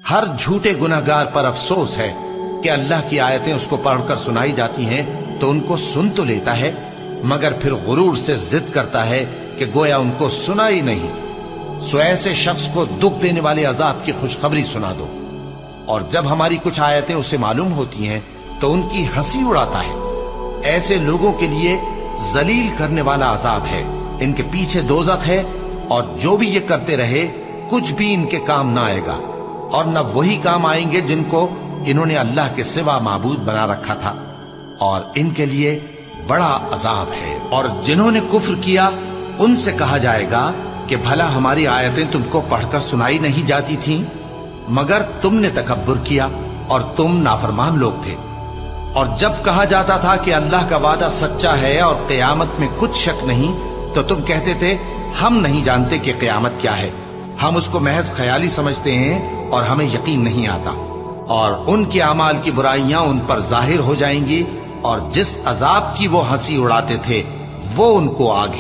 ہر جھوٹے گناہگار پر افسوس ہے کہ اللہ کی آیتیں اس کو پڑھ کر سنائی جاتی ہیں تو ان کو سن تو لیتا ہے، مگر پھر غرور سے ضد کرتا ہے کہ گویا ان کو سنا ہی نہیں۔ سو ایسے شخص کو دکھ دینے والے عذاب کی خوشخبری سنا دو، اور جب ہماری کچھ آیتیں اسے معلوم ہوتی ہیں تو ان کی ہنسی اڑاتا ہے۔ ایسے لوگوں کے لیے ذلیل کرنے والا عذاب ہے، ان کے پیچھے دوزخ ہے، اور جو بھی یہ کرتے رہے کچھ بھی ان کے کام نہ آئے گا، اور نہ وہی کام آئیں گے جن کو انہوں نے اللہ کے سوا معبود بنا رکھا تھا، اور ان کے لیے بڑا عذاب ہے۔ اور جنہوں نے کفر کیا ان سے کہا جائے گا کہ بھلا ہماری آیتیں تم کو پڑھ کر سنائی نہیں جاتی تھیں، مگر تم نے تکبر کیا اور تم نافرمان لوگ تھے۔ اور جب کہا جاتا تھا کہ اللہ کا وعدہ سچا ہے اور قیامت میں کچھ شک نہیں، تو تم کہتے تھے ہم نہیں جانتے کہ قیامت کیا ہے، ہم اس کو محض خیالی سمجھتے ہیں اور ہمیں یقین نہیں آتا۔ اور ان کے اعمال کی برائیاں ان پر ظاہر ہو جائیں گی، اور جس عذاب کی وہ ہنسی اڑاتے تھے وہ ان کو آ گھیرے۔